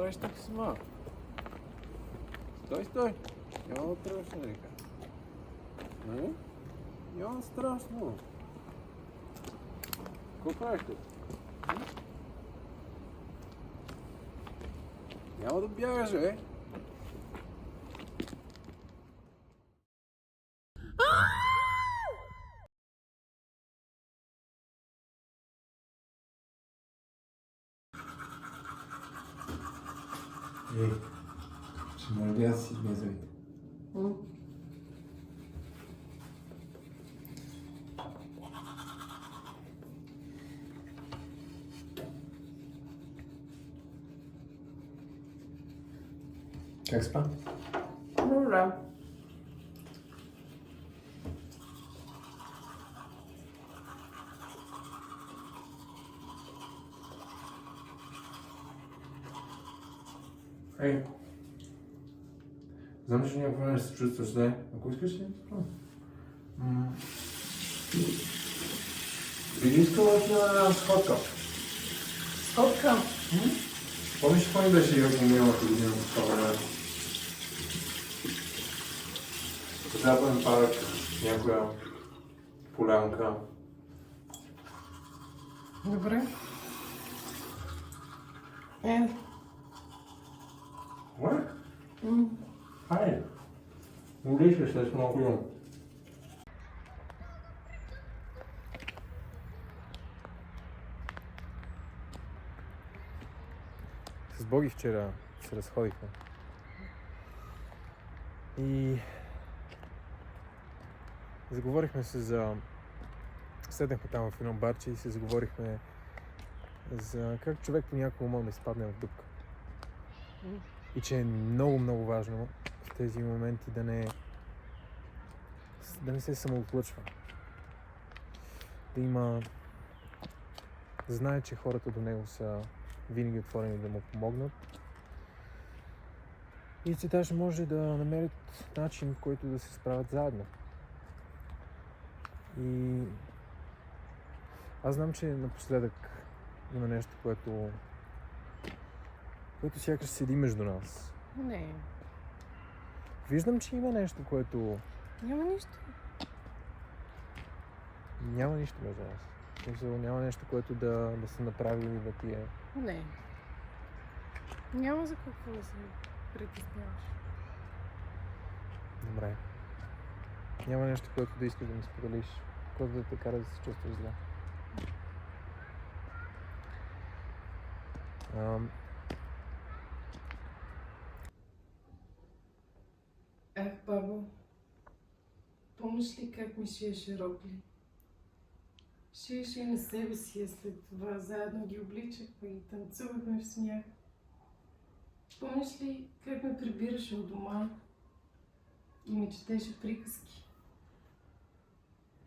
правиш така сама? Стой! Няма да тръгваш на река. Нали? Няма страшно. Какво правиш тук? Няма да бягаш, бе. Ще ме надя да си измезвайте. Как спа? Добре. Ей, знам, че някакво време се чувстваш зле. Ако искаш ли? Би ли искала на сходка? Сходка? Помниш, кой беше Йоко миналата година по това време? Западен парк, някоя полянка. Добре. What? Хайде. Молиш ли след много година? С Боги вчера се разходихме. И заговорихме се за... Седнахме там в едно барче и се заговорихме за как човек понякога може да изпадне в дупка. И че е много важно в тези моменти да не се самоотлъчва. Да има... Да знае, че хората до него са винаги отворени да му помогнат. И че даже може да намерят начин, в който да се справят заедно. И аз знам, че напоследък има нещо, което сякаш седи между нас. Не. Виждам, че има нещо, което... Няма нищо. Няма нищо между нас. Няма нещо, което да се направи или да ти е... Не. Няма за какво да се притесняваш. Добре. Няма нещо, което да искаш да ми споделиш, което да те кара да се чувстваш зле. Ах, бабо, помниш ли как ми шиеше рокли? Шиеше и на себе си, а след това заедно ги обличахме и танцувахме в смях. Помниш ли как ме прибираше от дома и ми четеше приказки?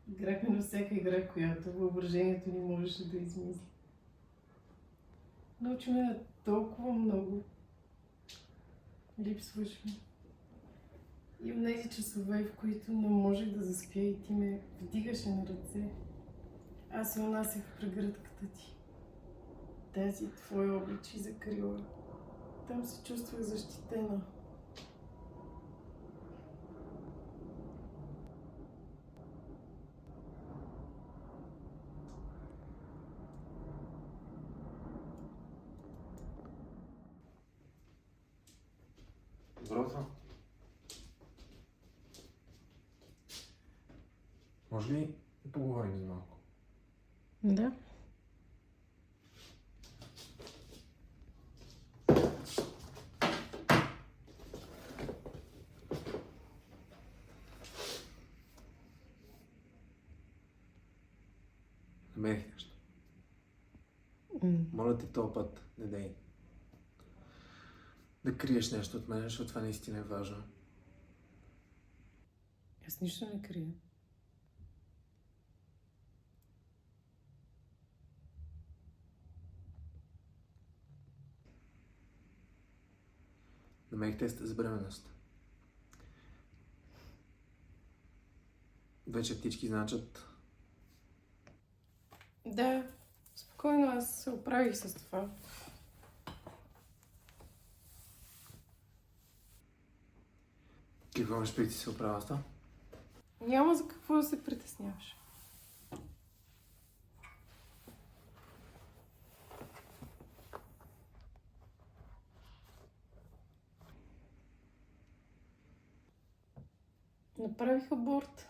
Играхме на всяка игра, която въображението ни можеше да измисли. Научи ме толкова много. Липсваш ми. И в тези часове, в които не можех да заспя и ти ме вдигаше на ръце, аз се унасях в прегръдката ти. Тази твоя обличи закрила. Там се чувствах защитена. Доброто. Може ли да поговорим за малко? Да. Намерих нещо. Моля те този път, не дей да криеш нещо от мен, защото това наистина е важно. Аз нищо не крия. Намерих теста за бременност. Вече птички значат. Да, спокойно, аз се оправих с това. Какво ме сприти се оправя това? Няма за какво да се притесняваш. Направих аборт.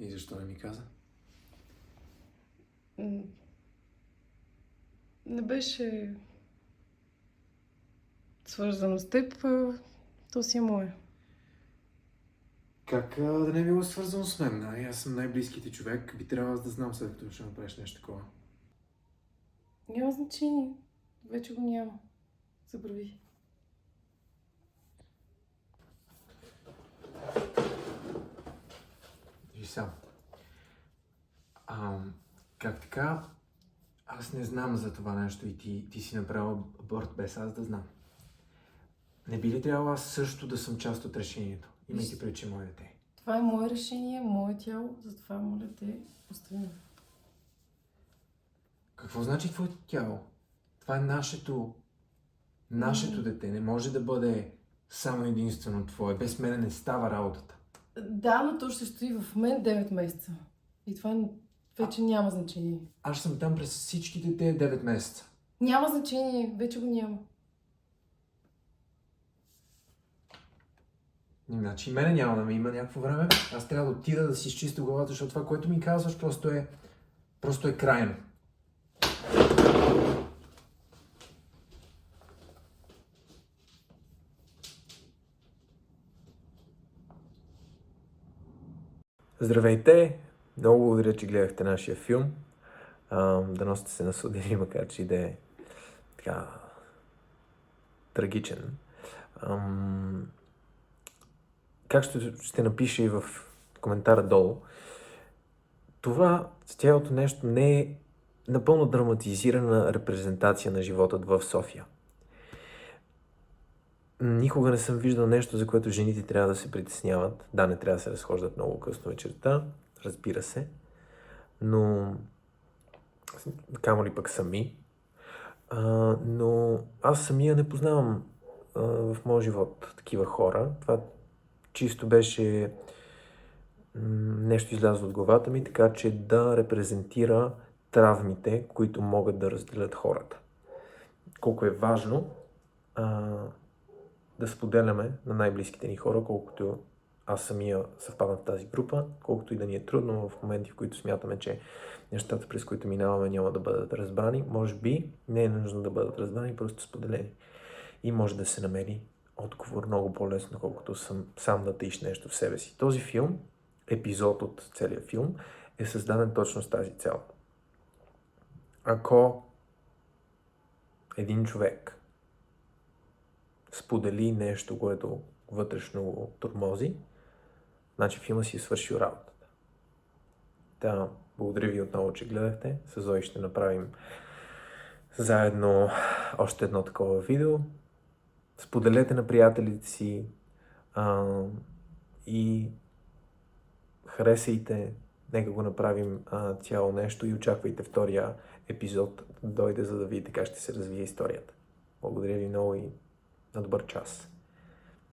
И защо не ми каза? Не беше свързано с теб, то си е мое. Как да не е било свързано с мен? Аз съм най-близките човек. Би трябвало да знам след като ще направиш нещо такова. Няма значение. Вече го няма. Забрави. И сам. Как така? Аз не знам за това нещо и ти си направил аборт без аз да знам. Не би ли трябвало аз също да съм част от решението, имайки предвид, че е мое дете? Това е мое решение, мое тяло, затова моля те, остави ме. Какво значи твоето тяло? Това е нашето дете. Не може да бъде само единствено твое. Без мене не става работата. Да, но то ще стои в мен 9 месеца. И това вече няма значение. Аз съм там през всичките тези 9 месеца. Няма значение, вече го няма. Значи и мене няма да ме има някакво време. Аз трябва да отида да си изчистя главата, защото това, което ми казваш, просто е крайно. Здравейте! Много благодаря, че гледахте нашия филм. Дано сте се насладили, макар че и да е така трагичен. Как ще напиша и в коментара долу, това цялото нещо не е напълно драматизирана репрезентация на живота в София. Никога не съм виждал нещо, за което жените трябва да се притесняват. Да, не трябва да се разхождат много късно вечерта, разбира се, но камо ли пък сами. Но аз самия не познавам в моя живот такива хора. Това чисто беше нещо излязло от главата ми, така че да репрезентира травмите, които могат да разделят хората. Колко е важно да споделяме на най-близките ни хора, колкото аз самия съвпадам в тази група, колкото и да ни е трудно в моменти, в които смятаме, че нещата, през които минаваме, няма да бъдат разбрани. Може би не е нужно да бъдат разбрани, просто споделени. И може да се намери отговор много по-лесно, колкото сам да таиш нещо в себе си. Този филм, епизод от целия филм, е създаден точно с тази цел. Ако един човек сподели нещо, което вътрешно го тормози, значи филма си е свършил работата. Да, благодаря ви отново, че гледахте. С Зои ще направим заедно още едно такова видео. Споделете на приятелите си и харесайте. Нека го направим цяло нещо и очаквайте втория епизод да дойде, за да видите как ще се развие историята. Благодаря ви много и на добър час.